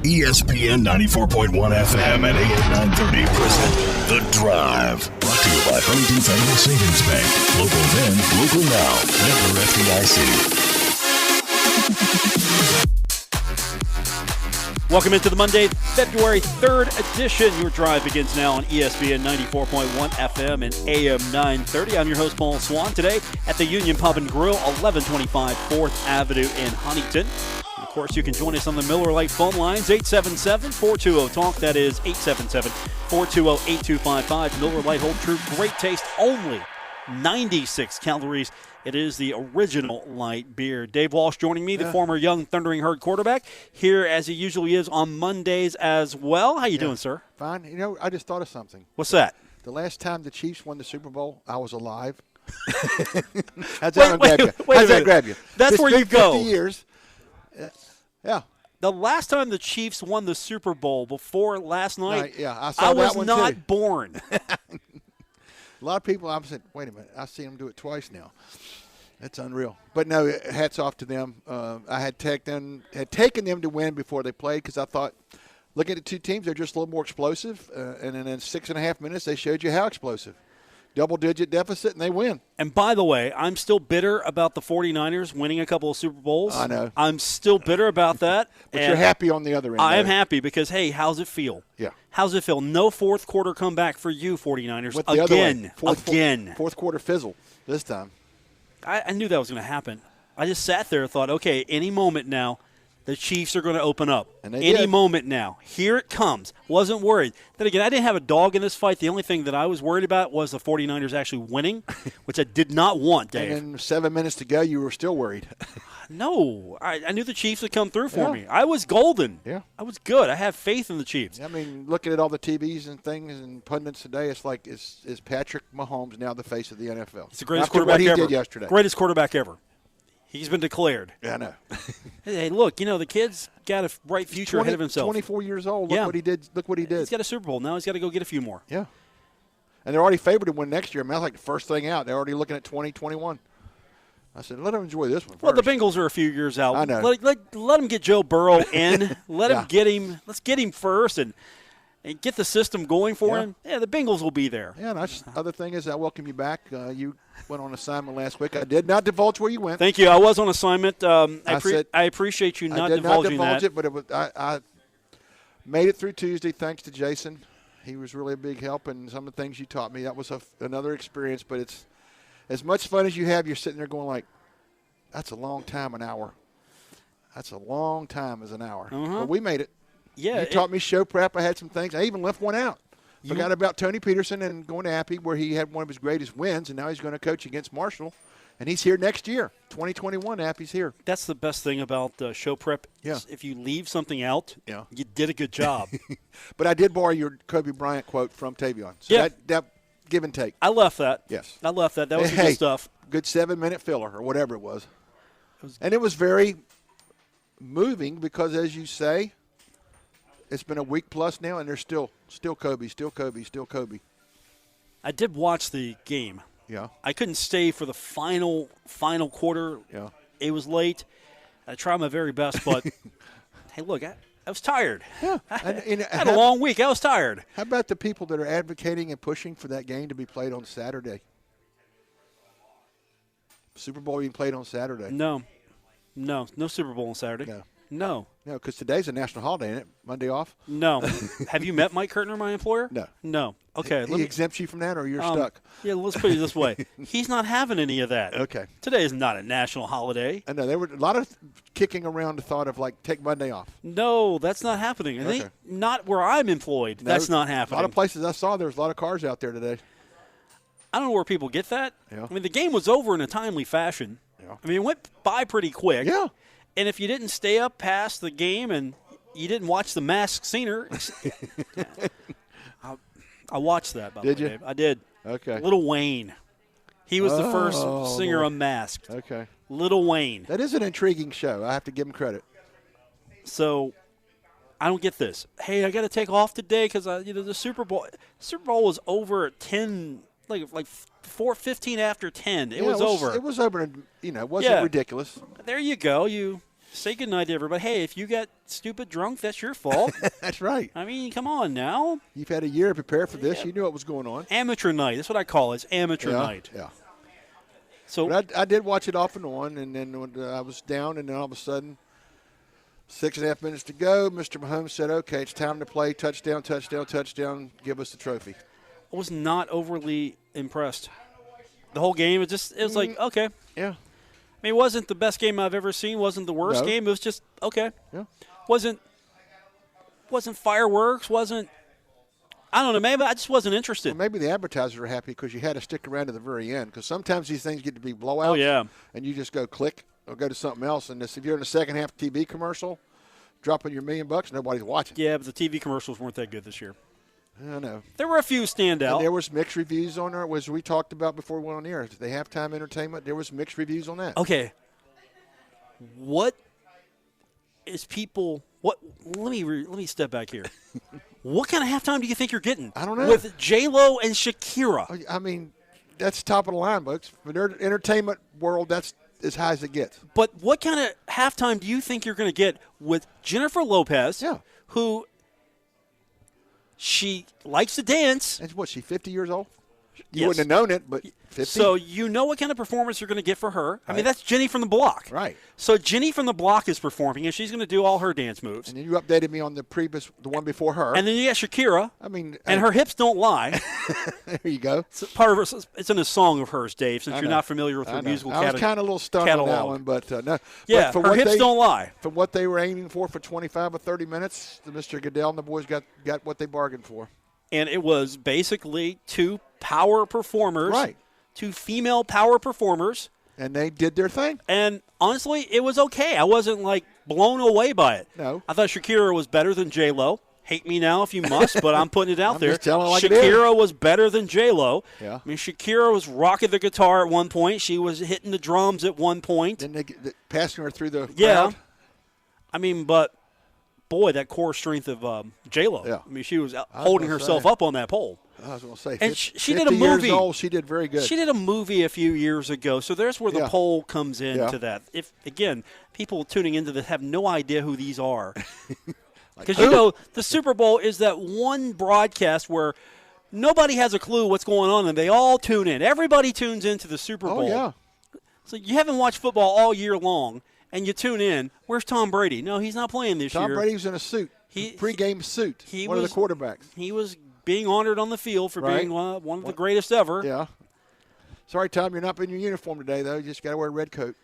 ESPN 94.1 FM and AM 930 present The Drive. Brought to you by Huntington Federal Savings Bank. Local then, local now. Member FDIC. Welcome into the Monday, February 3rd edition. Your Drive begins now on ESPN 94.1 FM and AM 930. I'm your host, Paul Swann. Today at the Union Pub and Grill, 1125 4th Avenue in Huntington. And of course, you can join us on the Miller Lite phone lines, 877-420-TALK. That is 877-420-8255. Miller Lite Hold True, great taste, only 96 calories. It is the original light beer. Dave Walsh joining me, the former Young Thundering Herd quarterback, here as he usually is on Mondays as well. How you doing, sir? Fine. You know, I just thought of something. What's that? The last time the Chiefs won the Super Bowl, I was alive. How's that grab you? How's that grab you? That's where you go. 50 years. Yeah. The last time the Chiefs won the Super Bowl before last night, I saw I that was one not too. born. A lot of people, I've said, wait a minute, I've seen them do it twice now. That's unreal. But no, hats off to them. I had taken them to win before they played because I thought, looking at the two teams, they're just a little more explosive. And then in 6.5 minutes, they showed you how explosive. Double-digit deficit, and they win. And by the way, I'm still bitter about the 49ers winning a couple of Super Bowls. I know. I'm still bitter about that. But you're happy on the other end. I am happy because, hey, how's it feel? Yeah. How's it feel? No fourth quarter comeback for you, 49ers. With the Again. Other way. Again. Fourth quarter fizzle this time. I knew that was going to happen. I just sat there and thought, okay, any moment now, the Chiefs are going to open up. And they Any did. moment now. Here it comes. Wasn't worried. Then again, I didn't have a dog in this fight. The only thing that I was worried about was the 49ers actually winning, which I did not want, Dave. And then 7 minutes to go, you were still worried. No. I knew the Chiefs would come through for me. I was golden. Yeah. I was good. I have faith in the Chiefs. I mean, looking at all the TVs and things and pundits today, it's like, is Patrick Mahomes now the face of the NFL? He's the greatest After quarterback what he ever. did yesterday. Greatest quarterback ever. He's been declared. Yeah, I know. Hey, look, the kid's got a bright future ahead of himself. 24 years old. Look what he did. Look what he did. He's got a Super Bowl. Now he's got to go get a few more. Yeah. And they're already favored to win next year. I mean, that's like the first thing out. They're already looking at 2021. I said, let them enjoy this one first. Well, the Bengals are a few years out. I know. Let him get Joe Burrow in. Let him Yeah. get him. Let's get him first and get the system going for him. Yeah, the Bengals will be there. Yeah, and that's other thing is I welcome you back. You went on assignment last week. I did not divulge where you went. Thank you. I was on assignment. I said- appreciate you not I did not divulging divulge that. it, but it was, I made it through Tuesday thanks to Jason. He was really a big help, and some of the things you taught me, that was another experience. But it's as much fun as you have, you're sitting there going like, that's a long time, an hour. That's a long time as an hour. But we made it. Yeah, You taught me show prep. I had some things. I even left one out. Forgot about Tony Peterson and going to Appy where he had one of his greatest wins, and now he's going to coach against Marshall. And he's here next year, 2021. Appy's here. That's the best thing about show prep. Yeah. Is if you leave something out, Yeah. you did a good job. But I did borrow your Kobe Bryant quote from Tavion. So Yeah. that give and take. I left that. Yes. I left that. That was Hey, good stuff. Good 7-minute filler or whatever it was. And it was very moving because, as you say, it's been a week plus now, and there's still Kobe, still Kobe, still Kobe. I did watch the game. Yeah. I couldn't stay for the final quarter. Yeah. It was late. I tried my very best, but hey, look, I was tired. Yeah. I And had a long week. I was tired. How about the people that are advocating and pushing for that game to be played on Saturday? Super Bowl being played on Saturday. No Super Bowl on Saturday. No. No, because today's a national holiday, isn't it? Monday off? No. Have you met Mike Kurtner, my employer? No. Okay. He exempts you from that, or you're stuck? Yeah, let's put it this way. He's not having any of that. Okay. Today is not a national holiday. I know. There were a lot of kicking around the thought of, like, take Monday off. No, that's not happening. I think not where I'm employed. No, That's not happening. A lot of places I saw, there was a lot of cars out there today. I don't know where people get that. Yeah. I mean, the game was over in a timely fashion. Yeah. I mean, it went by pretty quick. Yeah. And if you didn't stay up past the game and you didn't watch The Masked Singer, I watched that, by the way, Did you? Dave. I did. Okay. Little Wayne. He was the first singer Lord. unmasked. Okay. Little Wayne. That is an intriguing show. I have to give him credit. So I don't get this. Hey, I got to take off today because the Super Bowl was over at 10, like 4:15 after 10. It was over. It was over. And, it wasn't ridiculous. There you go. You Say goodnight to everybody. Hey, if you got stupid drunk, that's your fault. That's right. I mean, come on now. You've had a year to prepare for this. You knew what was going on. Amateur night. That's what I call it. It's amateur night. Yeah. So but I did watch it off and on, and then when I was down, and then all of a sudden, 6.5 minutes to go, Mr. Mahomes said, okay, it's time to play. Touchdown, touchdown, touchdown. Give us the trophy. I was not overly impressed. The whole game, it was like, okay. Yeah. I mean, it wasn't the best game I've ever seen. Wasn't the worst game. It was just, okay. Yeah. Wasn't fireworks. Wasn't, I don't know, maybe I just wasn't interested. Well, maybe the advertisers are happy because you had to stick around to the very end, because sometimes these things get to be blowouts. Oh, yeah. And you just go click or go to something else. And if you're in the second half TV commercial, dropping your $1 million, nobody's watching. Yeah, but the TV commercials weren't that good this year. I know. There were a few standout. And there was mixed reviews on there, as we talked about before we went on air. The halftime entertainment, there was mixed reviews on that. Okay. What is people? What? Let me step back here. What kind of halftime do you think you're getting? I don't know. With J-Lo and Shakira. I mean, that's top of the line, folks. For their entertainment world, that's as high as it gets. But what kind of halftime do you think you're going to get with Jennifer Lopez, who she likes to dance? And what, she 50 years old? You Yes. wouldn't have known it, but 50. So you know what kind of performance you're going to get for her. I mean, that's Jenny from the Block. Right. So Jenny from the Block is performing, and she's going to do all her dance moves. And then you updated me on the one before her. And then you got Shakira. I mean, and her hips don't lie. There you go. It's part of her. It's in a song of hers, Dave. Since I you're know. not familiar with her musical I was kind of a little stunned on that one, but no. Yeah, but her hips don't lie. From what they were aiming for 25 or 30 minutes, Mr. Goodell and the boys got what they bargained for. And it was basically two power performers, right? Two female power performers, and they did their thing. And honestly, it was okay. I wasn't like blown away by it. No, I thought Shakira was better than J-Lo. Hate me now if you must, but I'm putting it out there. Just telling like Shakira was better than J-Lo. Yeah. I mean, Shakira was rocking the guitar at one point. She was hitting the drums at one point. Then they passing her through the crowd. Yeah. I mean, but boy, that core strength of J-Lo. Yeah. I mean, she was holding herself up on that pole. I was going to say, and she did a movie. 50 years old, she did very good. She did a movie a few years ago, so there's where the poll comes into that. If again, people tuning into this have no idea who these are, because you know the Super Bowl is that one broadcast where nobody has a clue what's going on, and they all tune in. Everybody tunes into the Super Bowl. Oh yeah. So you haven't watched football all year long, and you tune in. Where's Tom Brady? No, he's not playing this year. Tom Brady was in a suit, pre-game suit. One of the quarterbacks. He was being honored on the field for being one of the greatest ever. Yeah. Sorry, Tom, you're not in your uniform today, though. You just got to wear a red coat.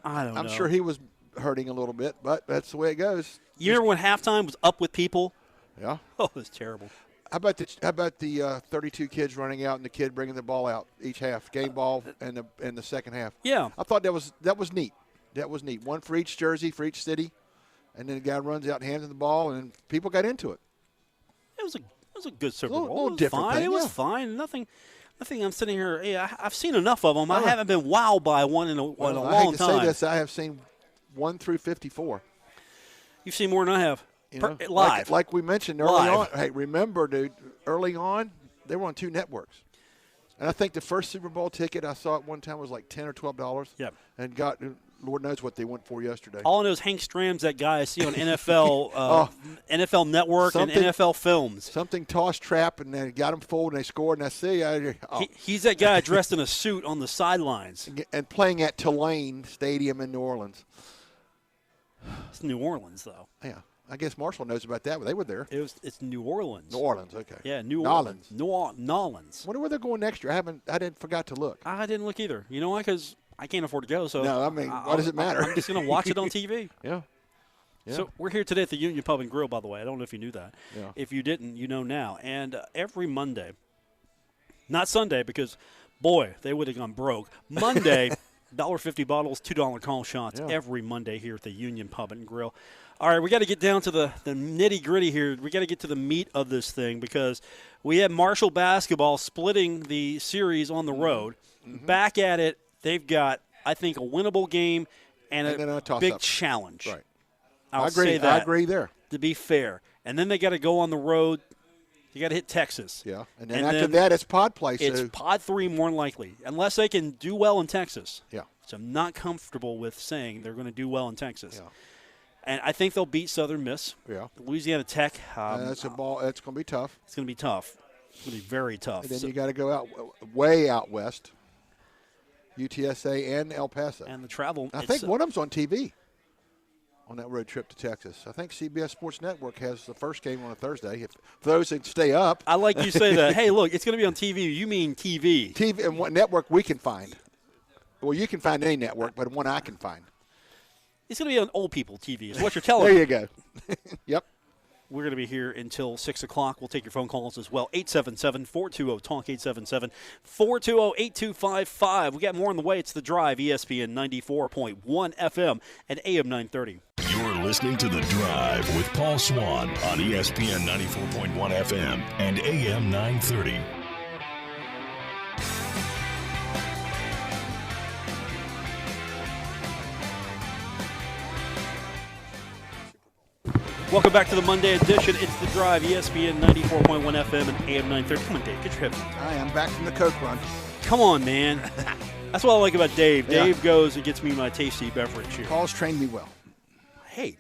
I'm I'm sure he was hurting a little bit, but that's the way it goes. You remember when halftime was up with people? Yeah. Oh, it was terrible. How about the 32 kids running out and the kid bringing the ball out each half, game ball and the second half? Yeah. I thought that was neat. That was neat. One for each jersey, for each city, and then the guy runs out and hands him the ball, and people got into it. It was a good Super Bowl. A little different fine. thing, It was fine. Nothing. I'm sitting here. Yeah, I've seen enough of them. I haven't been wowed by one in a long time. I hate to say this. I have seen 1 through 54. You've seen more than I have. Live. Like we mentioned early on. Hey, remember, dude, early on, they were on 2 networks. And I think the first Super Bowl ticket I saw at one time was like $10 or $12. Yeah. And Lord knows what they went for yesterday. All I know is Hank Stram's that guy I see on NFL NFL Network and NFL Films. Something tossed trap, and they got him forward, and they scored, and I see. He's that guy dressed in a suit on the sidelines. And playing at Tulane Stadium in New Orleans. It's New Orleans, though. Yeah. I guess Marshall knows about that, but they were there. It's New Orleans. New Orleans, okay. Yeah, New Orleans. Nolans. Wonder where they're going next year. I didn't forgot to look. I didn't look either. You know why? Because I can't afford to go. So no, I mean, what does it matter? I'm just going to watch it on TV. Yeah. So we're here today at the Union Pub and Grill, by the way. I don't know if you knew that. Yeah. If you didn't, you know now. And every Monday, not Sunday because, boy, they would have gone broke. Monday, $1.50 bottles, $2 call shots every Monday here at the Union Pub and Grill. All right, we got to get down to the nitty-gritty here. We got to get to the meat of this thing because we have Marshall basketball splitting the series on the road. Mm-hmm. Back at it, they've got, I think, a winnable game and a big challenge. Right. I agree there. To be fair. And then they got to go on the road. You got to hit Texas. Yeah. And then after that, it's pod play. It's pod 3 more than likely, unless they can do well in Texas. Yeah. So I'm not comfortable with saying they're going to do well in Texas. Yeah. And I think they'll beat Southern Miss. Yeah. Louisiana Tech. That's a ball. It's going to be tough. It's going to be tough. It's going to be very tough. And then you got to go way out west. UTSA and El Paso. And the travel. I think one of them's on TV on that road trip to Texas. I think CBS Sports Network has the first game on a Thursday. For those that stay up. I like you say that. Hey, look, it's going to be on TV. You mean TV. TV and what network we can find. Well, you can find any network, but one I can find. It's going to be on old people TV is what you're telling me. There you go. Yep. We're going to be here until 6 o'clock. We'll take your phone calls as well. 877-420-TALK, 877-420-8255. We got more on the way. It's The Drive, ESPN 94.1 FM and AM 930. You're listening to The Drive with Paul Swann on ESPN 94.1 FM and AM 930. Welcome back to the Monday edition. It's The Drive, ESPN 94.1 FM and AM 930. Come on, Dave, get your hips. I am back from the Coke run. Come on, man. That's what I like about Dave. Yeah. Dave goes and gets me my tasty beverage here. Paul's trained me well. Hey,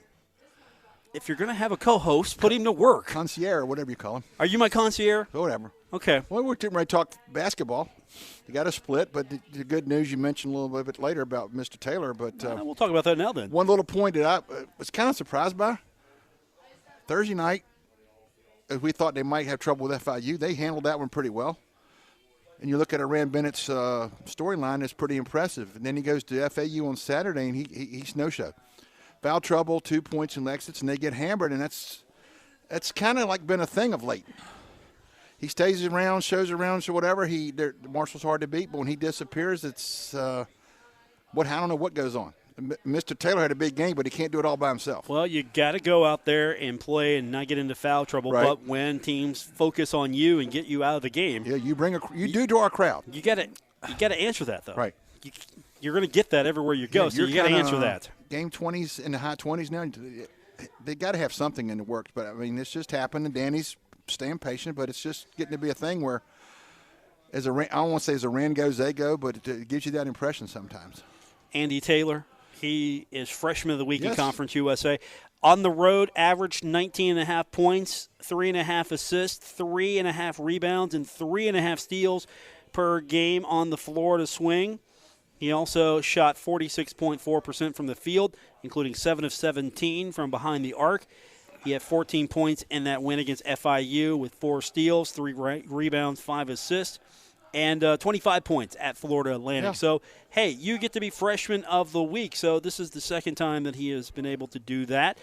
if you're going to have a co-host, put him to work. Concierge, or whatever you call him. Are you my concierge? Whatever. Okay. Well, we're getting ready to talk basketball. You got a split, but the good news you mentioned a little bit later about Mr. Taylor. But we'll talk about that now then. One little point that I was kind of surprised by. Thursday night, as we thought they might have trouble with FIU, they handled that one pretty well. And you look at Iran Bennett's storyline, it's pretty impressive. And then he goes to FAU on Saturday, and he's no-show. Foul trouble, 2 points in Lexington, and they get hammered, and that's kind of like been a thing of late. He stays around, shows around, so whatever. Marshall's hard to beat, but when he disappears, it's I don't know what goes on. Mr. Taylor had a big game, but he can't do it all by himself. Well, you got to go out there and play and not get into foul trouble. Right. But when teams focus on you and get you out of the game, yeah, you do draw a crowd. You got to answer that though. Right. You're going to get that everywhere you go, so you got to answer that. Game 20s in the high 20s now. They got to have something in the works. But I mean, this just happened, and Danny's staying patient. But it's just getting to be a thing where, I don't want to say as a Rand goes, they go, but it gives you that impression sometimes. Andy Taylor. He is Freshman of the Week in Yes. Conference USA. On the road, averaged 19.5 points, 3.5 assists, 3.5 rebounds, and 3.5 steals per game on the Florida swing. He also shot 46.4% from the field, including 7 of 17 from behind the arc. He had 14 points in that win against FIU with 4 steals, 3 rebounds, 5 assists. And 25 points at Florida Atlantic. Yeah. So, hey, you get to be Freshman of the Week. So this is the second time that he has been able to do that.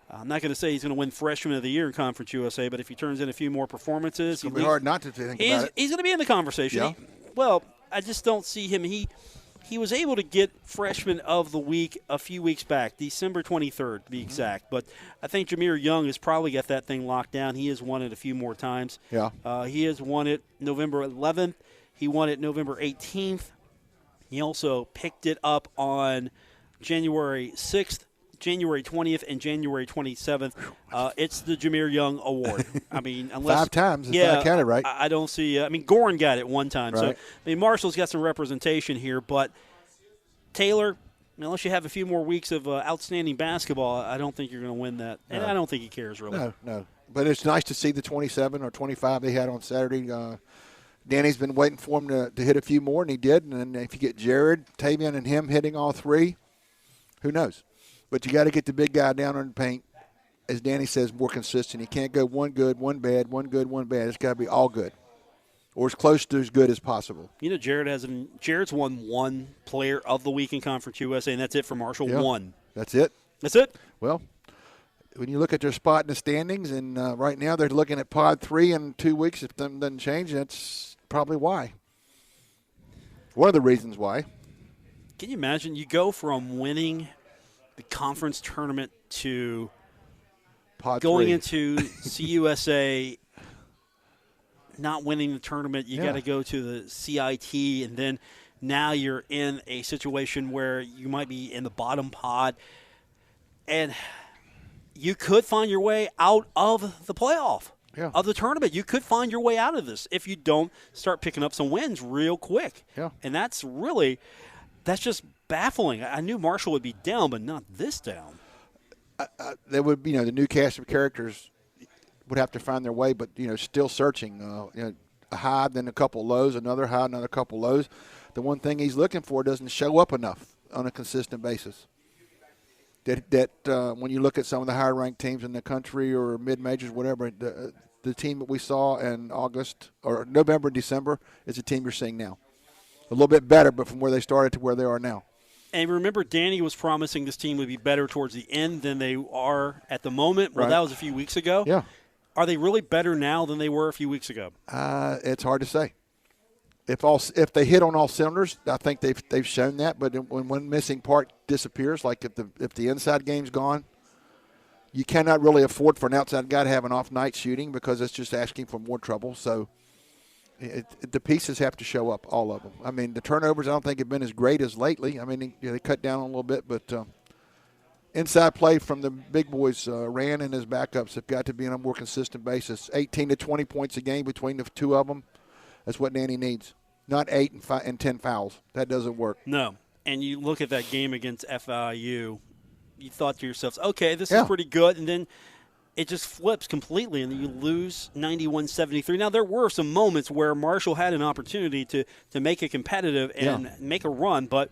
I'm not going to say he's going to win Freshman of the Year in Conference USA, but if he turns in a few more performances, It's going to be hard not to think about it. He's going to be in the conversation. Yeah. Well, I just don't see him. He was able to get Freshman of the Week a few weeks back, December 23rd to be exact. But I think Jameer Young has probably got that thing locked down. He has won it a few more times. Yeah. He has won it November 11th. He won it November 18th. He also picked it up on January 6th, January 20th, and January 27th. It's the Jameer Young Award. I mean, unless 5 times, if I counted right. I don't see. Gorin got it one time. Right. So, Marshall's got some representation here, but Taylor, unless you have a few more weeks of outstanding basketball, I don't think you're going to win that. And I don't think he cares really. No. But it's nice to see the 27 or 25 they had on Saturday. Danny's been waiting for him to hit a few more, and he did. And if you get Jared, Tavion, and him hitting all 3, who knows? But you got to get the big guy down on the paint, as Danny says, more consistent. He can't go one good, one bad, one good, one bad. It's got to be all good, or as close to as good as possible. Jared's won 1 Player of the Week in Conference USA, and that's it for Marshall. Yeah. 1. That's it. That's it. Well, when you look at their spot in the standings, and right now they're looking at Pod 3 in 2 weeks. If that doesn't change, that's probably why. One of the reasons why. Can you imagine? You go from winning the conference tournament to Pod going 3. into CUSA, not winning the tournament. You got to go to the CIT, and then now you're in a situation where you might be in the bottom pod, and you could find your way out of the playoff. Yeah. Of the tournament. You could find your way out of this if you don't start picking up some wins real quick. Yeah. And that's just baffling. I knew Marshall would be down, but not this down. There would be, the new cast of characters would have to find their way, but, still searching. A high, then a couple lows, another high, another couple lows. The one thing he's looking for doesn't show up enough on a consistent basis. That when you look at some of the higher ranked teams in the country or mid-majors, whatever, the team that we saw in August or November, December is the team you're seeing now. A little bit better, but from where they started to where they are now. And remember, Danny was promising this team would be better towards the end than they are at the moment. Well, That was a few weeks ago. Yeah. Are they really better now than they were a few weeks ago? It's hard to say. If they hit on all cylinders, I think they've shown that. But when one missing part disappears, like if the inside game's gone, you cannot really afford for an outside guy to have an off night shooting because it's just asking for more trouble. So the pieces have to show up, all of them. I mean, the turnovers I don't think have been as great as lately. I mean, they cut down a little bit, but inside play from the big boys, Rand and his backups have got to be on a more consistent basis. 18 to 20 points a game between the two of them. That's what Danny needs. Not 8 and 10 fouls. That doesn't work. No. And you look at that game against FIU, you thought to yourselves, okay, this is pretty good. And then it just flips completely, and then you lose 91-73. Now, there were some moments where Marshall had an opportunity to make it competitive and make a run, but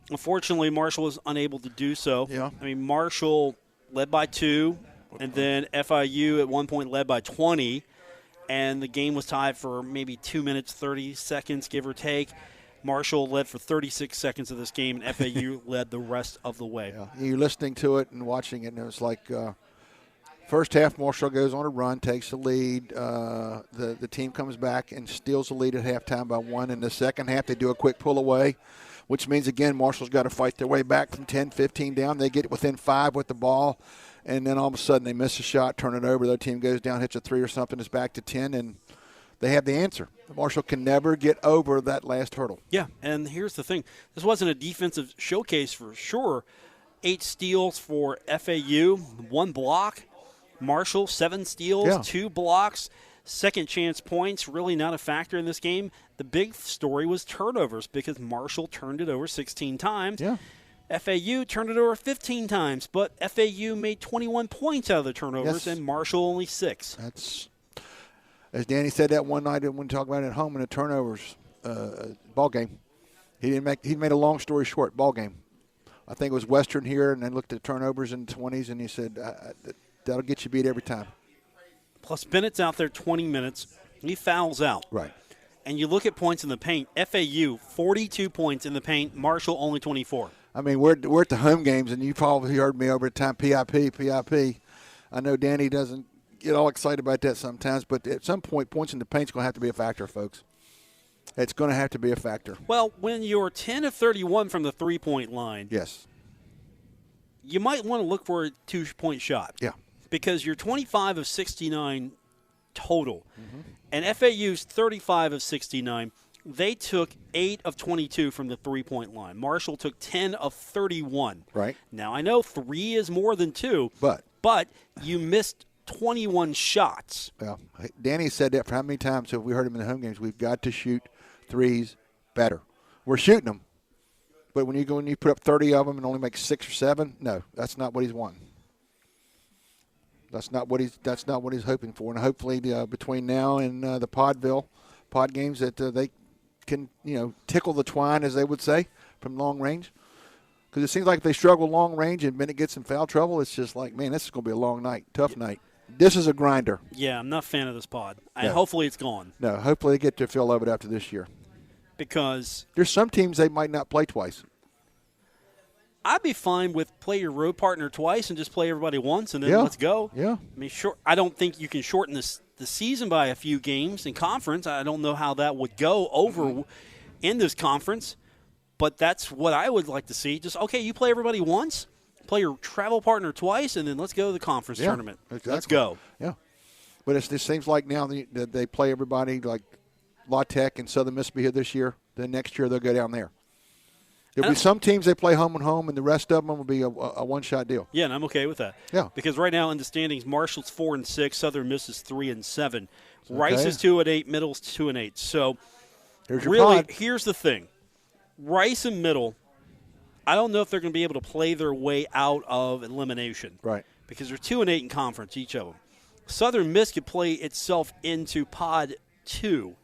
unfortunately Marshall was unable to do so. Yeah. I mean, Marshall led by 2, and then FIU at one point led by 20. And the game was tied for maybe 2 minutes, 30 seconds, give or take. Marshall led for 36 seconds of this game, and FAU led the rest of the way. Yeah. You're listening to it and watching it, and it was like first half, Marshall goes on a run, takes the lead. The team comes back and steals the lead at halftime by 1. In the second half, they do a quick pull away, which means, again, Marshall's got to fight their way back from 10, 15 down. They get within 5 with the ball. And then all of a sudden they miss a shot, turn it over. Their team goes down, hits a 3 or something, is back to 10, and they have the answer. Marshall can never get over that last hurdle. Yeah, and here's the thing. This wasn't a defensive showcase for sure. 8 steals for FAU, 1 block. Marshall, 7 steals, 2 blocks. Second chance points, really not a factor in this game. The big story was turnovers because Marshall turned it over 16 times. Yeah. FAU turned it over 15 times, but FAU made 21 points out of the turnovers, and Marshall only 6. That's, as Danny said that one night when we talked about it at home in the turnovers ball game. He made a long story short ball game. I think it was Western here, and then looked at turnovers in the 20s, and he said that'll get you beat every time. Plus Bennett's out there 20 minutes. He fouls out. Right. And you look at points in the paint. FAU 42 points in the paint. Marshall only 24. I mean, we're at the home games, and you probably heard me over the time, PIP. I know Danny doesn't get all excited about that sometimes, but at some point, points in the paint is going to have to be a factor, folks. It's going to have to be a factor. Well, when you're 10 of 31 from the three-point line, yes, you might want to look for a 2-point shot. Yeah. Because you're 25 of 69 total, and FAU's 35 of 69. They took 8 of 22 from the three-point line. Marshall took 10 of 31. Right. Now, I know 3 is more than 2, but you missed 21 shots. Well, Danny said that for how many times have we heard him in the home games? We've got to shoot threes better. We're shooting them, but when you put up 30 of them and only make 6 or 7, no, that's not what he's wanting. That's not what he's hoping for. And hopefully between now and the pod games that they can, tickle the twine, as they would say, from long range. Because it seems like if they struggle long range and Bennett gets in foul trouble, it's just like, man, this is going to be a long night, tough night. This is a grinder. Yeah, I'm not a fan of this pod. No. Hopefully it's gone. No, hopefully they get their fill of it after this year. Because there's some teams they might not play twice. I'd be fine with play your road partner twice and just play everybody once and then let's go. Yeah. I mean, I don't think you can shorten the season by a few games in conference. I don't know how that would go over in this conference, but that's what I would like to see. Just, okay, you play everybody once, play your travel partner twice, and then let's go to the conference tournament. Exactly. Let's go. Yeah. But it seems like now that they play everybody like La Tech and Southern Mississippi here this year. Then next year they'll go down there. There'll be some teams they play home and home, and the rest of them will be a one-shot deal. Yeah, and I'm okay with that. Yeah. Because right now in the standings, Marshall's 4-6, Southern Miss is 3-7, Rice is 2-8, Middle's 2-8. So here's the thing: Rice and Middle I don't know if they're going to be able to play their way out of elimination. Right. Because they're 2-8 in conference, each of them. Southern Miss could play itself into Pod 2.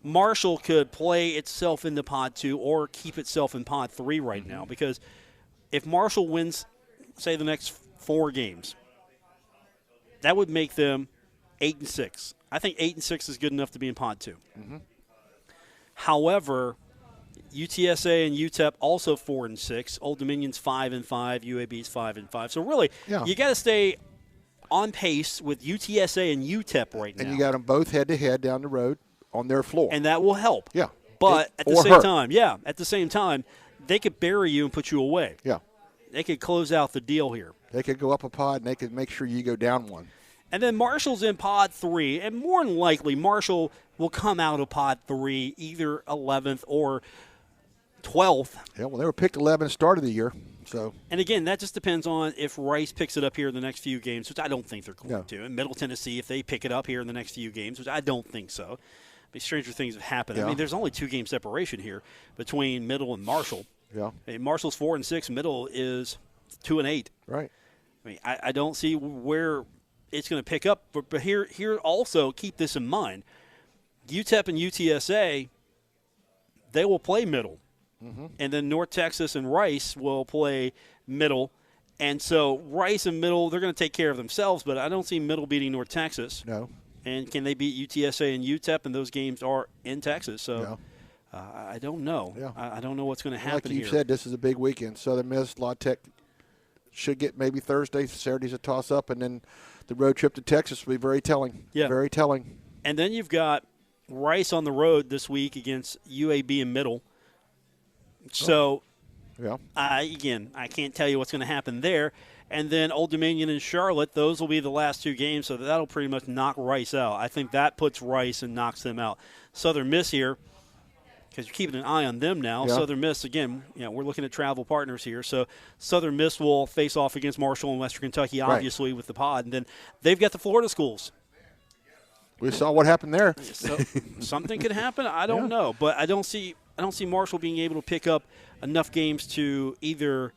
Marshall could play itself into Pod 2 or keep itself in Pod 3 right now. Because if Marshall wins, say, the next 4 games, that would make them 8-6. I think 8-6 is good enough to be in Pod 2. However, UTSA and UTEP also 4-6. Old Dominion's 5-5. UAB's 5-5. So really, you got to stay on pace with UTSA and UTEP right now. And you got them both head-to-head down the road on their floor. And that will help. Yeah. But at the same time, they could bury you and put you away. Yeah. They could close out the deal here. They could go up a pod, and they could make sure you go down one. And then Marshall's in Pod 3, and more than likely, Marshall will come out of Pod 3 either 11th or 12th. Yeah, well, they were picked 11th start of the year. So. And again, that just depends on if Rice picks it up here in the next few games, which I don't think they're going to. And Middle Tennessee, if they pick it up here in the next few games, which I don't think so. I mean, stranger things have happened. I mean, there's only 2-game separation here between Middle and Marshall. Yeah. I mean, Marshall's 4-6, Middle is 2-8. Right. I mean, I don't see where it's going to pick up. But here also, keep this in mind. UTEP and UTSA, they will play Middle. And then North Texas and Rice will play Middle. And so Rice and Middle, they're going to take care of themselves, but I don't see Middle beating North Texas. No. And can they beat UTSA and UTEP? And those games are in Texas. So I don't know. Yeah. I don't know what's going to happen here. Like you here. said, this is a big weekend. Southern Miss, La Tech should get maybe Thursday. Saturday's a toss-up. And then the road trip to Texas will be very telling. Yeah. Very telling. And then you've got Rice on the road this week against UAB and Middle. So, I can't tell you what's going to happen there. And then Old Dominion and Charlotte, those will be the last 2 games, so that'll pretty much knock Rice out. I think that puts Rice and knocks them out. Southern Miss here, because you're keeping an eye on them now. Yeah. Southern Miss, again, we're looking at travel partners here. So Southern Miss will face off against Marshall and Western Kentucky, obviously, with the pod. And then they've got the Florida schools. We saw what happened there. So something could happen. I don't know, but I don't see Marshall being able to pick up enough games to either.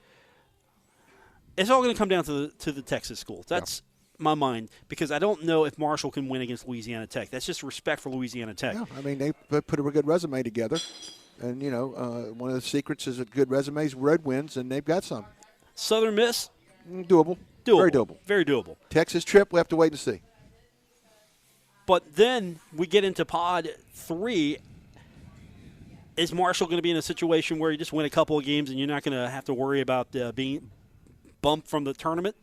It's all going to come down to the Texas schools. That's my mind, because I don't know if Marshall can win against Louisiana Tech. That's just respect for Louisiana Tech. Yeah, I mean, they put a good resume together, and one of the secrets is a good resume is road wins, and they've got some. Southern Miss, doable, very doable, very doable. Texas trip, we have to wait and see. But then we get into Pod 3. Is Marshall going to be in a situation where you just win a couple of games and you're not going to have to worry about being bumped from the tournament?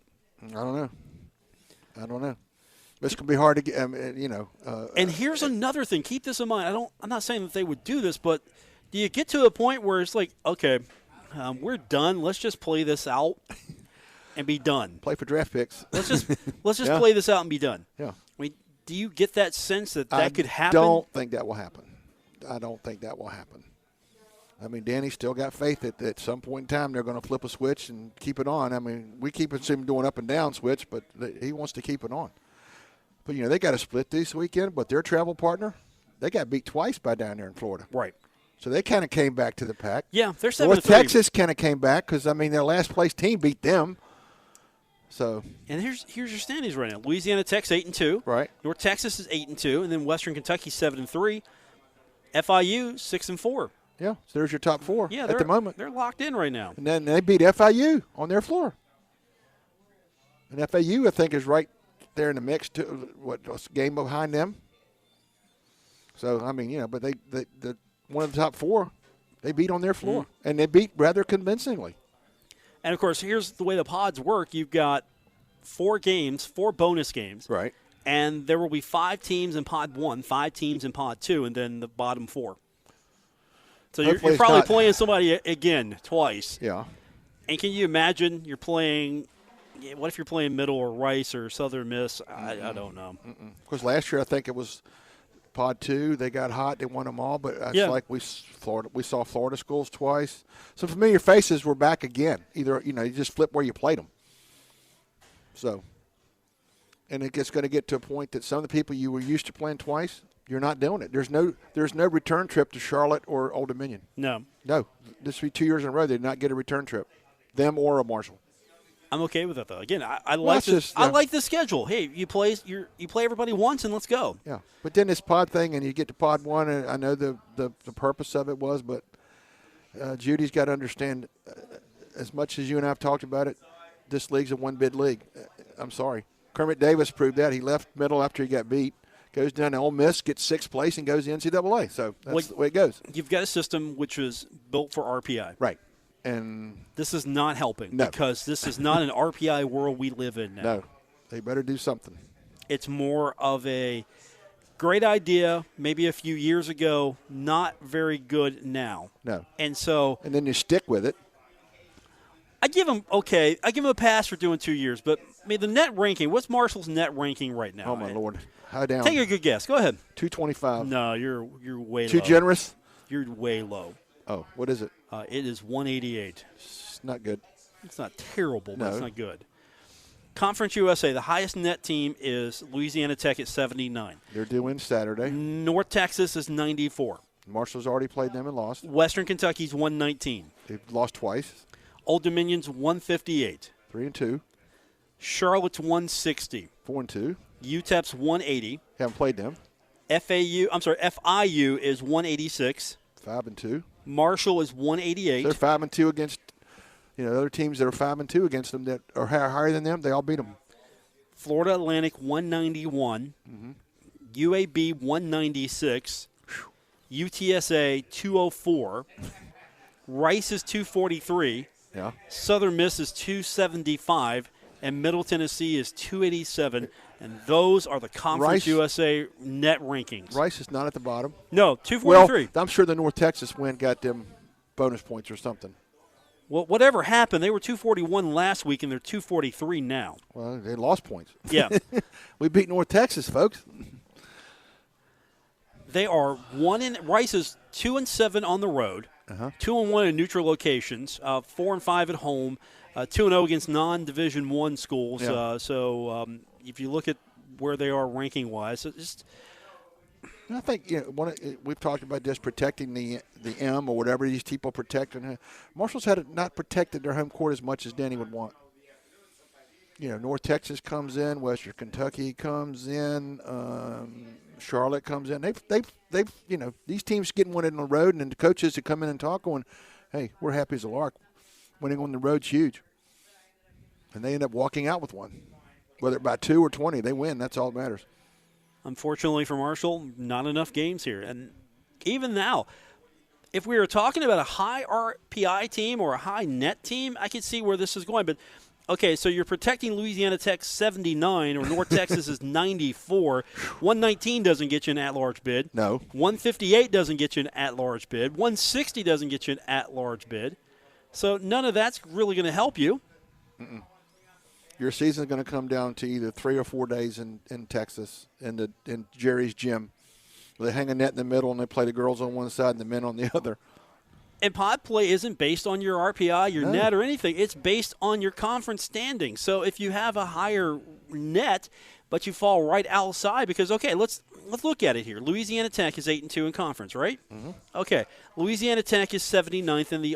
I don't know. This could be hard to get, and here's another thing. Keep this in mind. I'm not saying that they would do this, but do you get to a point where it's like, okay, we're done. Let's just play this out and be done. Play for draft picks. Let's just play this out and be done. Yeah. I mean, do you get that sense that could happen? I don't think that will happen. I mean, Danny's still got faith that at some point in time they're going to flip a switch and keep it on. I mean, we keep him doing up and down switch, but he wants to keep it on. But, they got to split this weekend, but their travel partner, they got beat twice by down there in Florida. Right. So they kind of came back to the pack. Yeah, they're 7-3. North Texas kind of came back because, their last place team beat them. So. And here's your standings right now. Louisiana Tech's 8-2. Right. North Texas is 8-2, and then Western Kentucky 7-3. FIU 6-4. Yeah, so there's your top 4 at the moment. They're locked in right now. And then they beat FIU on their floor. And FIU, I think, is right there in the mix, too. A game behind them. So, but they one of the top 4, they beat on their floor. Mm-hmm. And they beat rather convincingly. And, of course, here's the way the pods work. You've got 4 bonus games. Right. And there will be 5 teams in Pod 1, 5 teams in Pod 2, and then the bottom 4. So you're probably playing somebody again twice. Yeah. And can you imagine you're playing – what if you're playing Middle or Rice or Southern Miss? I don't know. Because last year I think it was Pod 2. They got hot. They won them all. But it's like we saw Florida schools twice. Some familiar faces were back again. Either, you just flip where you played them. So – and it's going to get to a point that some of the people you were used to playing twice You're not doing it. There's no return trip to Charlotte or Old Dominion. No. This will be 2 years in a row they did not get a return trip, them or a Marshall. I'm okay with that though. Again, I like I like the schedule. Hey, you play everybody once and let's go. Yeah, but then this pod thing, and you get to pod one, and I know the purpose of it was, but Judy's got to understand. As much as you and I have talked about it, this league's a one-bid league. I'm sorry. Kermit Davis proved that. He left middle after he got beat, goes down to Ole Miss, gets sixth place, and goes to NCAA. So that's the way it goes. You've got a system which was built for RPI. Right. And this is not helping because this is not an RPI world we live in now. No. They better do something. It's more of a great idea maybe a few years ago, not very good now. No. And then you stick with it. I give him a pass for doing 2 years, but I mean the net ranking, what's Marshall's net ranking right now? Oh my Lord. How down? Take a good guess. Go ahead. 225. No, you're way low. Too generous? You're way low. Oh, what is it? It is 188. It's not good. It's not terrible, but No. it's not good. Conference USA, the highest net team is Louisiana Tech at 79. They're due in Saturday. North Texas is 94. Marshall's already played them and lost. Western Kentucky's 119. They've lost twice. Old Dominion's 158. 3-2. Charlotte's 160. 4-2. UTEP's 180. Haven't played them. FIU is 186. 5-2. Marshall is 188. They're 5-2 against, other teams that are 5-2 against them that are higher than them. They all beat them. Florida Atlantic 191. UAB 196. UTSA 204. Rice is 243. Yeah. Southern Miss is 275. And Middle Tennessee is 287. And those are the Conference USA net rankings. Rice is not at the bottom. No, 243. Well, I'm sure the North Texas win got them bonus points or something. Well, whatever happened, they were 241 last week, and they're 243 now. Well, they lost points. Yeah. We beat North Texas, folks. They are Rice is 2-7 on the road, 2-1 in neutral locations, 4-5 at home, 2-0 against non-Division I schools. Yeah. If you look at where they are ranking-wise, I think we've talked about just protecting the M or whatever these people protecting. Marshall's not protected their home court as much as Danny would want. North Texas comes in, Western Kentucky comes in, Charlotte comes in. They've these teams getting one in the road, and then the coaches that come in and talk going, hey, we're happy as a lark. Winning on the road's huge. And they end up walking out with one. Whether by 2 or 20, they win. That's all that matters. Unfortunately for Marshall, not enough games here. And even now, if we were talking about a high RPI team or a high net team, I could see where this is going. But, okay, so you're protecting Louisiana Tech 79 or North Texas is 94. 119 doesn't get you an at-large bid. No. 158 doesn't get you an at-large bid. 160 doesn't get you an at-large bid. So none of that's really going to help you. Mm-mm. Your season's going to come down to either 3 or 4 days in Texas in Jerry's gym. They hang a net in the middle and they play the girls on one side and the men on the other. And pod play isn't based on your RPI, your net, or anything. It's based on your conference standing. So if you have a higher net, but you fall right outside, because let's look at it here. Louisiana Tech is 8-2 in conference, right? Mm-hmm. Okay, Louisiana Tech is 79th in the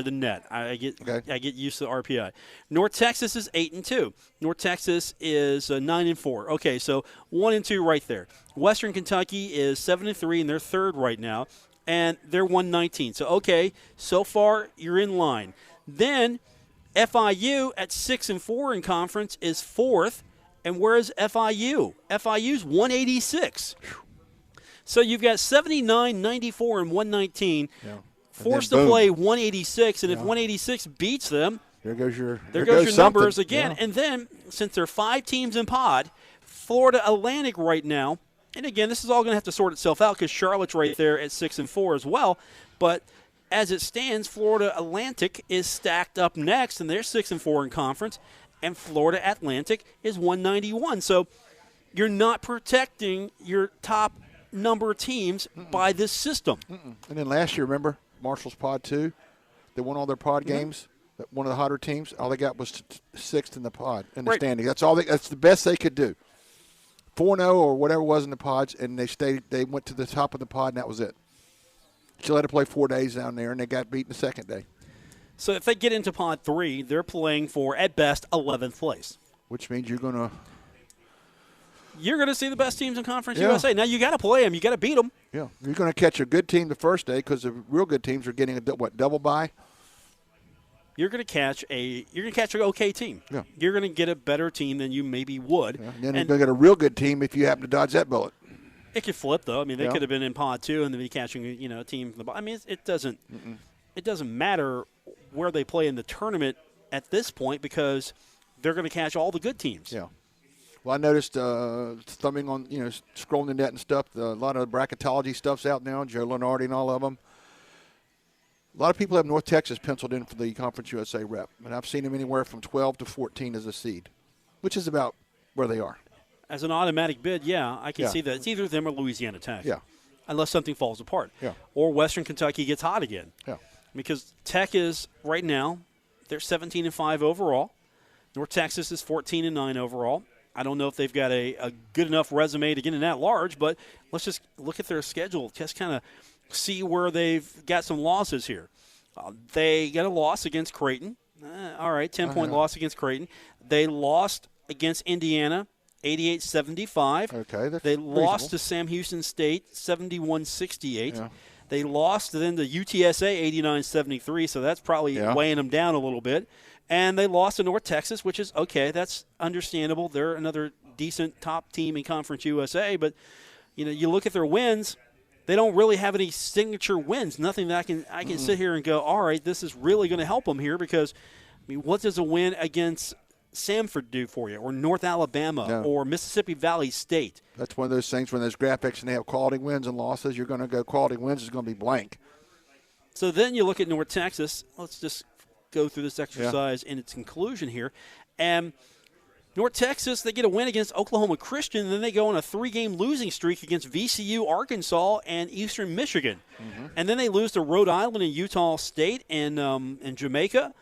the net. I get used to the RPI. North Texas is 8-2. North Texas is 9-4. Okay, so 1-2 right there. Western Kentucky is 7-3, and they're third right now, and they're 119. So so far you're in line. Then FIU at 6-4 in conference is fourth. And where is FIU? FIU's 186. So you've got 79, 94, and 119. Yeah. Forced to play 186, and if 186 beats them, there goes your numbers again. Yeah. And then, since there are 5 teams in pod, Florida Atlantic right now, and again, this is all going to have to sort itself out because Charlotte's right there at 6-4 as well. But as it stands, Florida Atlantic is stacked up next, and they're 6-4 in conference. And Florida Atlantic is 191. So you're not protecting your top number teams by this system. And then last year, remember, Marshall's pod 2? They won all their pod games. One of the hotter teams. All they got was 6th in the pod, in the standing. That's all. That's the best they could do. 4-0 or whatever it was in the pods, and they went to the top of the pod, and that was it. She let her play 4 days down there, and they got beat the second day. So if they get into Pod 3, they're playing for, at best, 11th place. Which means you're going to see the best teams in Conference USA. Now, you got to play them. You got to beat them. Yeah. You're going to catch a good team the first day because the real good teams are getting a double bye? You're going to catch an okay team. Yeah. You're going to get a better team than you maybe would. Yeah. And then you're going to get a real good team if you happen to dodge that bullet. It could flip, though. I mean, they could have been in Pod 2 and then be catching a team from the bottom. I mean, it doesn't matter where they play in the tournament at this point because they're going to catch all the good teams. Yeah. Well, I noticed thumbing on, scrolling the net and stuff, a lot of bracketology stuff's out now, Joe Lenardi and all of them. A lot of people have North Texas penciled in for the Conference USA rep, and I've seen them anywhere from 12 to 14 as a seed, which is about where they are. As an automatic bid, I can see that. It's either them or Louisiana Tech. Yeah. Unless something falls apart. Yeah. Or Western Kentucky gets hot again. Yeah. Because Tech is, right now, they're 17-5 overall. North Texas is 14-9 overall. I don't know if they've got a good enough resume to get in that large, but let's just look at their schedule, just kind of see where they've got some losses here. They got a loss against Creighton. All right, 10-point loss against Creighton. They lost against Indiana, 88-75. Okay, that's They reasonable. lost to Sam Houston State, 71-68. Yeah. They lost then to UTSA, 89-73, so that's probably weighing them down a little bit. And they lost to North Texas, which is okay. That's understandable. They're another decent top team in Conference USA. But, you look at their wins, they don't really have any signature wins. Nothing that I can sit here and go, all right, this is really going to help them here because, what does a win against Samford do for you, or North Alabama, or Mississippi Valley State? That's one of those things when there's graphics and they have quality wins and losses, you're going to go quality wins is going to be blank. So then you look at North Texas. Let's just go through this exercise in its conclusion here. And North Texas, they get a win against Oklahoma Christian, and then they go on a 3-game losing streak against VCU, Arkansas, and Eastern Michigan. Mm-hmm. And then they lose to Rhode Island and Utah State and Jamaica.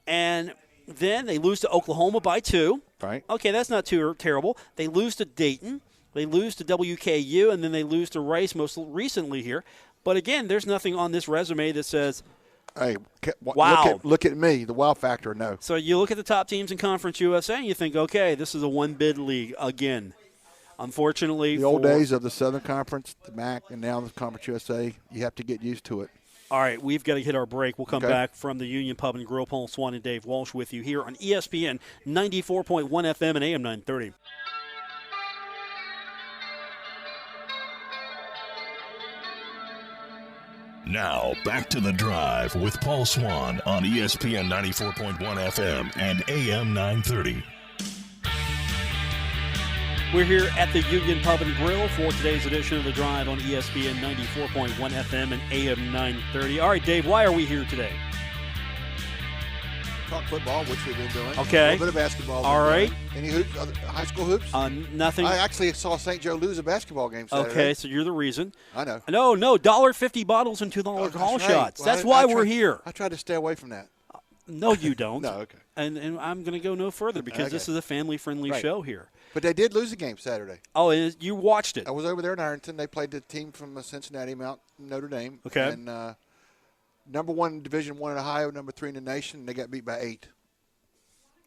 And then they lose to Oklahoma by 2. Right. Okay, that's not too terrible. They lose to Dayton. They lose to WKU, and then they lose to Rice most recently here. But, again, there's nothing on this resume that says, hey, wow. Look at me, the wow factor, no. So you look at the top teams in Conference USA, and you think, okay, this is a one-bid league again. Unfortunately, the old days of the Southern Conference, the MAC, and now the Conference USA, you have to get used to it. All right, we've got to hit our break. We'll come back from the Union Pub and Grill. Paul Swann and Dave Walsh with you here on ESPN 94.1 FM and AM 930. Now, back to the drive with Paul Swann on ESPN 94.1 FM and AM 930. We're here at the Union Pub and Grill for today's edition of The Drive on ESPN 94.1 FM and AM 930. All right, Dave, why are we here today? Talk football, which we've been doing. Okay. A little bit of basketball. All right. Any hoops, other high school hoops? Nothing. I actually saw St. Joe lose a basketball game Saturday. Okay, so you're the reason. I know. No, $1.50 bottles and $2 call shots. Well, that's why we're here. I tried to stay away from that. No, you don't. No, okay. And I'm going to go no further because this is a family-friendly show here. But they did lose the game Saturday. Oh, you watched it. I was over there in Ironton. They played the team from Cincinnati, Mount Notre Dame. Okay. And number 1 Division I in Ohio, number 3 in the nation, and they got beat by 8.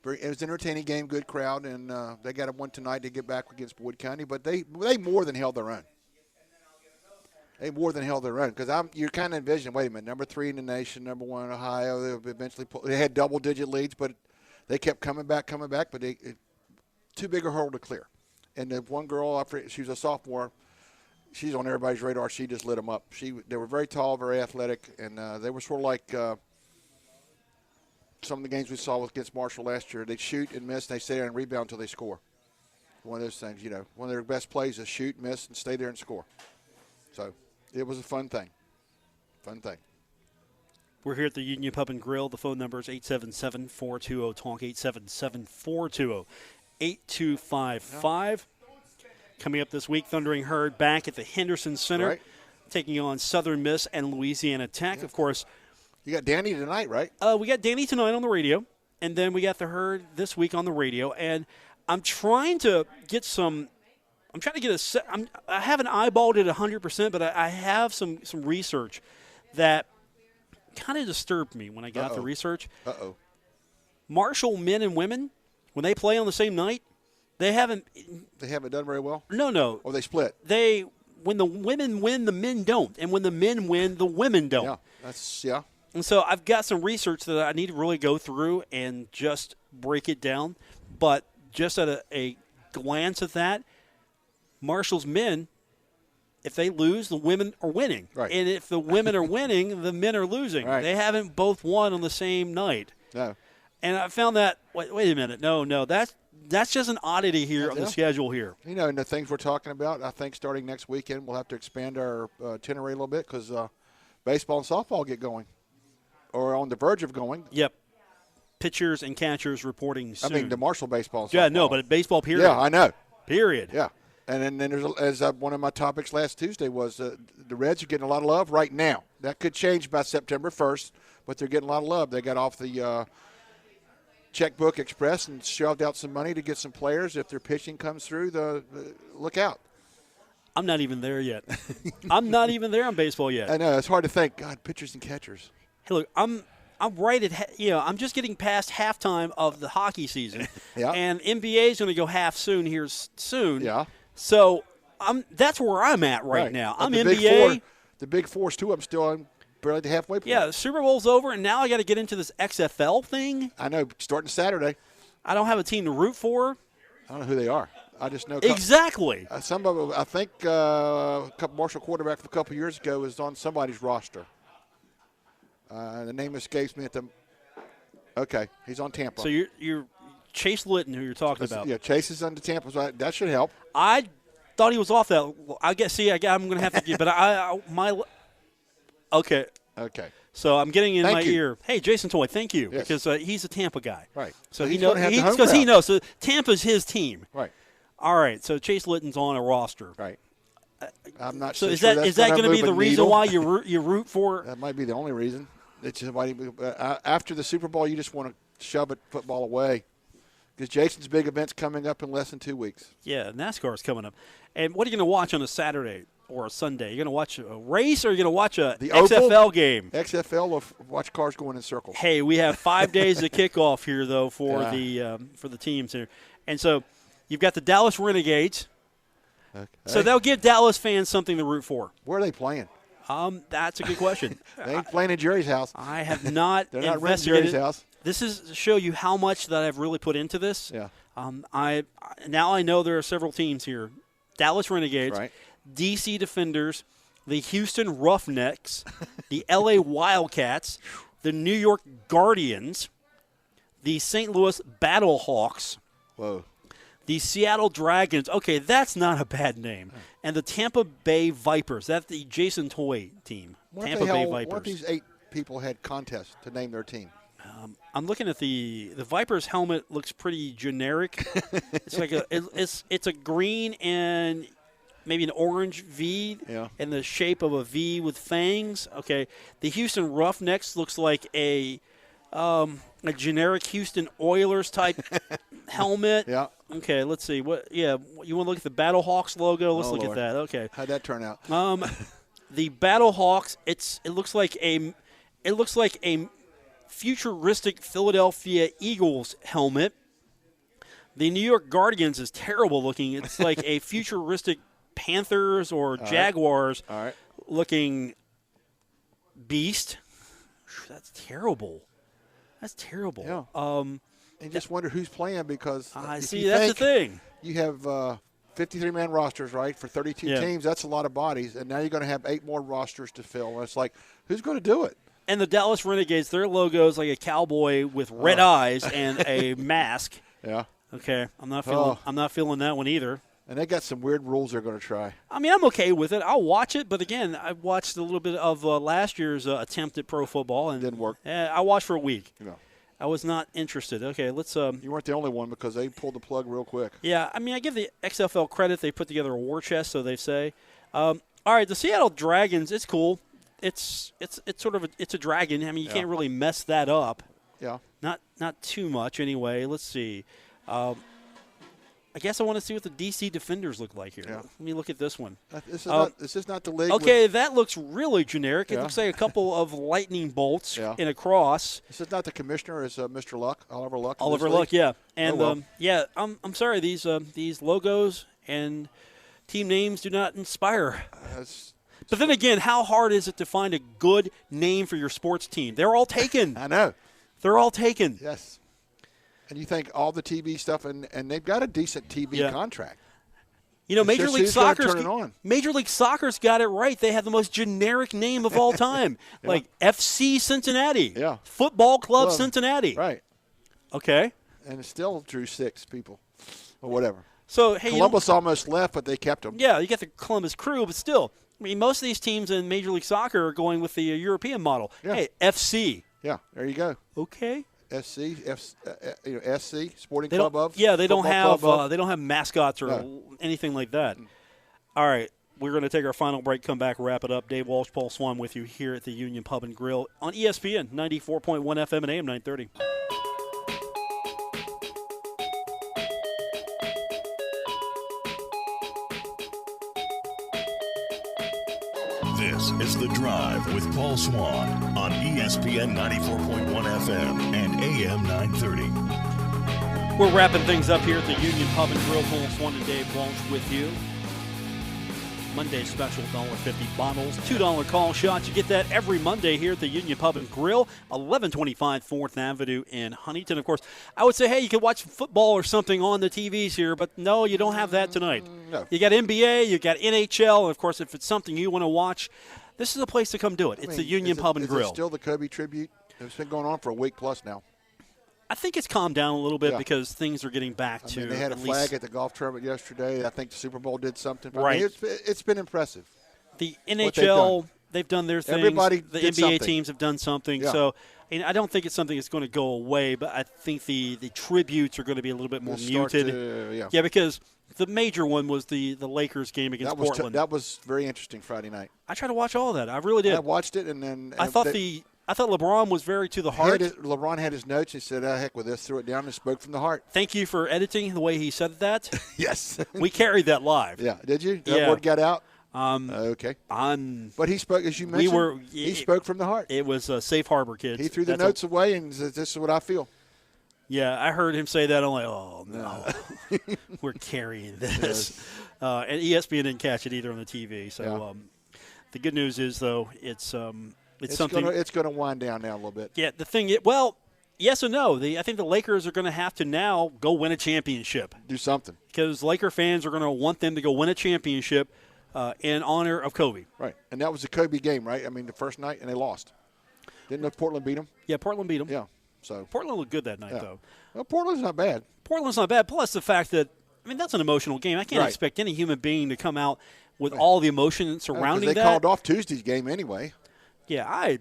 It was an entertaining game, good crowd, and they got a one tonight to get back against Boyd County. But they more than held their own. They more than held their own because you're kind of envisioning. Wait a minute, number 3 in the nation, number 1 in Ohio. They eventually they had double-digit leads, but they kept coming back. But too big a hurdle to clear. And the one girl, she was a sophomore. She's on everybody's radar. She just lit them up. They were very tall, very athletic, and they were sort of like some of the games we saw against Marshall last year. They shoot and miss, and they stay there and rebound until they score. One of those things, one of their best plays is shoot, miss, and stay there and score. So it was a fun thing. We're here at the Union Pub and Grill. The phone number is 877-420-TALK, 877-420-8255. Coming up this week, Thundering Herd back at the Henderson Center, taking on Southern Miss and Louisiana Tech. Yeah. Of course, you got Danny tonight, right? We got Danny tonight on the radio, and then we got the Herd this week on the radio. And I'm trying to get some I'm trying to get I haven't eyeballed it 100%, but I have some research that kind of disturbed me when I got the research. Marshall men and women, when they play on the same night, they haven't done very well. No. Or they split. When the women win, the men don't, and when the men win, the women don't. Yeah, And so I've got some research that I need to really go through and just break it down. But just at a glance at that, Marshall's men, if they lose, the women are winning. Right. And if the women are winning, the men are losing. Right. They haven't both won on the same night. No. And I found that, wait a minute, no, that's just an oddity here on the schedule here. You know, and the things we're talking about, I think starting next weekend we'll have to expand our itinerary a little bit because baseball and softball get going or on the verge of going. Yep. Pitchers and catchers reporting soon. I mean, the Marshall baseball and softball. Yeah, no, but baseball period. Yeah, I know. Period. Yeah. And then there's, one of my topics last Tuesday was the Reds are getting a lot of love right now. That could change by September 1st, but they're getting a lot of love. They got off the checkbook express and shoved out some money to get some players. If their pitching comes through, look out. I'm not even there yet. I'm not even there on baseball yet. I know. It's hard to think. God, pitchers and catchers. Hey, look, I'm right at I'm just getting past halftime of the hockey season. Yeah. And NBA is going to go half soon here soon. Yeah. So that's where I'm at right now. But I'm the NBA. The Big Four's too. I'm still on barely the halfway point. Yeah, the Super Bowl's over, and now I got to get into this XFL thing. I know. Starting Saturday. I don't have a team to root for. I don't know who they are. I just know. Exactly. Some of them, I think a couple Marshall quarterback from a couple years ago was on somebody's roster. The name escapes me at the. Okay, he's on Tampa. So you're Chase Litton, who you're talking about. Yeah, Chase is on the Tampa. So that should help. I thought he was off that. I guess. See, I'm going to have to get. But Okay. Okay. So I'm getting in Thank my you. ear. Hey, Jason Toy, thank you, Yes. because he's a Tampa guy. Right. So He's he knows gonna have the home because he crowd. knows. So Tampa's his team. Right. All right. So Chase Litton's on a roster. Right. I'm not So so is sure that that's going to be move the a reason needle. why you root for? That might be the only reason. It's somebody after the Super Bowl, you just want to shove football away because Jason's big event's coming up in less than 2 weeks. Yeah, NASCAR's coming up. And what are you going to watch on a Saturday or a Sunday? You're going to watch a race or you're going to watch a XFL game? XFL will watch cars going in circles. Hey, we have 5 days of kickoff here though for the teams here, and so you've got the Dallas Renegades. Okay. So they'll give Dallas fans something to root for. Where are they playing? That's a good question. They ain't playing at Jerry's house. I have not They're not renting investigated. Jerry's house. This is to show you how much that I've really put into this. Yeah. I know there are several teams here: Dallas Renegades, Right. DC Defenders, the Houston Roughnecks, the LA Wildcats, the New York Guardians, the St. Louis Battlehawks. Whoa. The Seattle Dragons. Okay, that's not a bad name. And the Tampa Bay Vipers. That's the Jason Toy team. Tampa Bay Vipers. What if these 8 people had contests to name their team? I'm looking at the Vipers helmet. Looks pretty generic. It's like it's a green and maybe an orange V in the shape of a V with fangs. Okay, the Houston Roughnecks looks like a generic Houston Oilers type helmet. Yeah. Okay, let's see. You want to look at the Battlehawks logo? Let's look at that. Okay. How'd that turn out? The Battlehawks. It looks like a futuristic Philadelphia Eagles helmet. The New York Guardians is terrible looking. It's like a futuristic Panthers or Jaguars looking beast. That's terrible. That's terrible. Yeah. And just wonder who's playing because that's the thing. You have 53-man rosters, right, for 32 teams. That's a lot of bodies, and now you're going to have 8 more rosters to fill. And it's like, who's going to do it? And the Dallas Renegades, their logo is like a cowboy with red eyes and a mask. Yeah. Okay, I'm not feeling that one either. And they got some weird rules they're going to try. I mean, I'm okay with it. I'll watch it, but again, I watched a little bit of last year's attempt at pro football, and didn't work. I watched for a week. No. I was not interested. Okay, let's. You weren't the only one because they pulled the plug real quick. Yeah, I mean, I give the XFL credit. They put together a war chest, so they say. All right, the Seattle Dragons. It's cool. It's sort of it's a dragon. I mean, you can't really mess that up. Yeah. Not too much anyway. Let's see. I guess I want to see what the DC Defenders look like here. Yeah. Let me look at this one. This is not the league. Okay, that looks really generic. It looks like a couple of lightning bolts in a cross. This is not the commissioner. It's Mr. Luck, Oliver Luck. Oliver Luck, yeah. And I'm sorry. These logos and team names do not inspire. But then again, how hard is it to find a good name for your sports team? They're all taken. I know. They're all taken. Yes. And you think all the TV stuff, and they've got a decent TV contract. You know, Major League Soccer's got it right. They have the most generic name of all time, like FC Cincinnati, Football Club Cincinnati. Right. Okay. And it still drew 6 people, or whatever. So hey, Columbus almost left, but they kept them. Yeah, you get the Columbus Crew, but still, I mean, most of these teams in Major League Soccer are going with the European model. Yeah. Hey, FC. Yeah, there you go. Okay. SC, Sporting Club of. Yeah, they don't have mascots or anything like that. All right, we're going to take our final break, come back, wrap it up. Dave Walsh, Paul Swann with you here at the Union Pub and Grill on ESPN 94.1 FM and AM 930. This is The Drive with Paul Swann on ESPN 94.1 FM and AM 930. We're wrapping things up here at the Union Pub and Grill. Paul Swann and Dave Walsh with you. Monday special, $1.50 bottles, $2 call shots. You get that every Monday here at the Union Pub and Grill, 1125 4th Avenue in Huntington. Of course, I would say, hey, you can watch football or something on the TVs here, but no, you don't have that tonight. No. You got NBA, you got NHL, and of course, if it's something you want to watch, this is a place to come do it. It's the Union Pub and Grill. Is it still the Kobe tribute? It's been going on for a week plus now. I think it's calmed down a little bit because things are getting back to. They had a flag at the golf tournament yesterday. I think the Super Bowl did something. Right. I mean, it's been impressive. The NHL, they've done their thing. Everybody the did NBA something. teams have done something. Yeah. So I don't think it's something that's going to go away, but I think the tributes are going to be a little bit more muted. Because the major one was the Lakers game against Portland. That was very interesting Friday night. I tried to watch all of that. I really did. I watched it, and then I thought LeBron was very to the heart. LeBron had his notes. He said, heck with this, threw it down and spoke from the heart. Thank you for editing the way he said that. Yes. We carried that live. Yeah. Did you? That word got out? Okay. But he spoke, as you mentioned, he spoke from the heart. It was a safe harbor, kids. He threw the notes away and said, this is what I feel. Yeah, I heard him say that. I'm like, oh, no. We're carrying this. Yes. And ESPN didn't catch it either on the TV. So the good news is, though, it's something. It's going to wind down now a little bit. Yeah, the thing yes and no. I think the Lakers are going to have to now go win a championship. Do something. Because Laker fans are going to want them to go win a championship in honor of Kobe. Right. And that was the Kobe game, right? I mean, the first night, and they lost. Didn't Portland beat them? Yeah, Portland beat them. Yeah. So Portland looked good that night, though. Well, Portland's not bad. Portland's not bad. Plus the fact that, that's an emotional game. I can't expect any human being to come out with all the emotion surrounding that. They called off Tuesday's game anyway. Yeah, I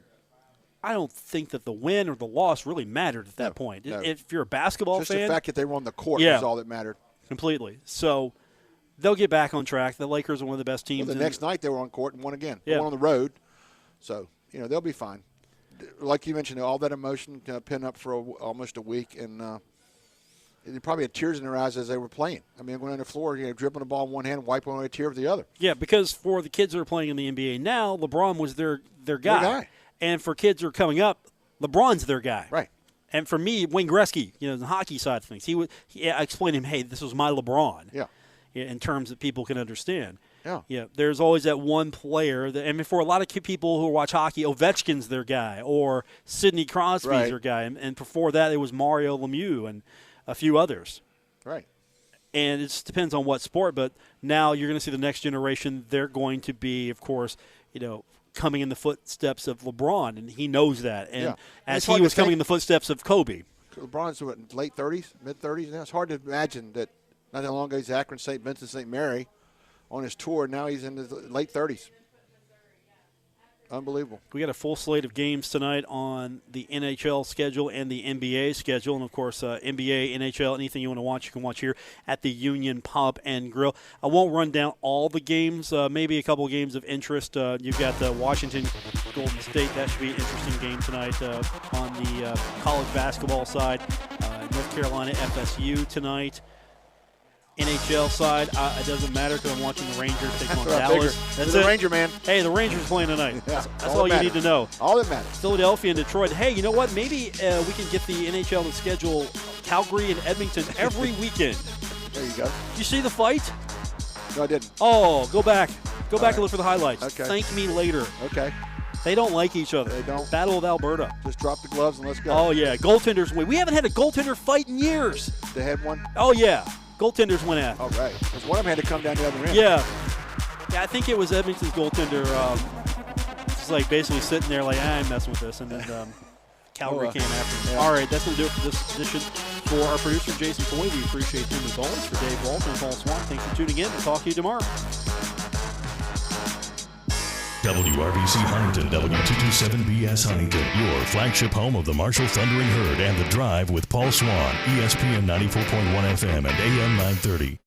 don't think that the win or the loss really mattered at that point. No. If you're a basketball fan. Just the fact that they were on the court was all that mattered. Completely. So they'll get back on track. The Lakers are one of the best teams. Well, the next night they were on court and won again. Yeah. Won on the road. So, they'll be fine. Like you mentioned, all that emotion pinned up for almost a week, and they probably had tears in their eyes as they were playing. I mean, going on the floor, dribbling the ball in one hand, wiping away a tear with the other. Yeah, because for the kids that are playing in the NBA now, LeBron was their guy. And for kids who are coming up, LeBron's their guy. Right. And for me, Wayne Gretzky, the hockey side of things, I explained to him, hey, this was my LeBron. Yeah. In terms that people can understand. Yeah. Yeah. There's always that one player for a lot of people who watch hockey, Ovechkin's their guy, or Sidney Crosby's their guy. And before that, it was Mario Lemieux and a few others. Right. And it just depends on what sport. But now you're going to see the next generation. They're going to be, of course, coming in the footsteps of LeBron, and he knows that. And as he was coming in the footsteps of Kobe. LeBron's late 30s, mid-30s now. It's hard to imagine that not that long ago he's Akron, St. Vincent, St. Mary on his tour. Now he's in his late 30s. Unbelievable. We got a full slate of games tonight on the NHL schedule and the NBA schedule. And, of course, NBA, NHL, anything you want to watch, you can watch here at the Union Pub and Grill. I won't run down all the games, maybe a couple of games of interest. You've got Washington, Golden State. That should be an interesting game tonight on the college basketball side. North Carolina, FSU tonight. NHL side, it doesn't matter because I'm watching the Rangers take on That's what I Dallas. figured. That's You're it. the Ranger man. Hey, the Rangers playing tonight. Yeah, That's all you need to know. All that matters. Philadelphia and Detroit. Hey, you know what? Maybe we can get the NHL to schedule Calgary and Edmonton every weekend. There you go. You see the fight? No, I didn't. Oh, go back. Go back right. and look for the highlights. Okay. Thank me later. Okay. They don't like each other. They don't. Battle of Alberta. Just drop the gloves and let's go. Oh, yeah. Goaltenders win. We haven't had a goaltender fight in years. They had one? Oh, yeah. Goaltenders went at. All right. Because one of them had to come down the other end. Yeah. Yeah, I think it was Edmonton's goaltender just like basically sitting there like, I'm messing with this. And then Calgary came after him. Yeah. All right, that's going to do it for this edition. For our producer, Jason Toy, we appreciate him as always. For Dave Walsh and Paul Swann, thanks for tuning in. We'll talk to you tomorrow. WRBC Huntington, W227BS Huntington, your flagship home of the Marshall Thundering Herd and The Drive with Paul Swann, ESPN 94.1 FM and AM 930.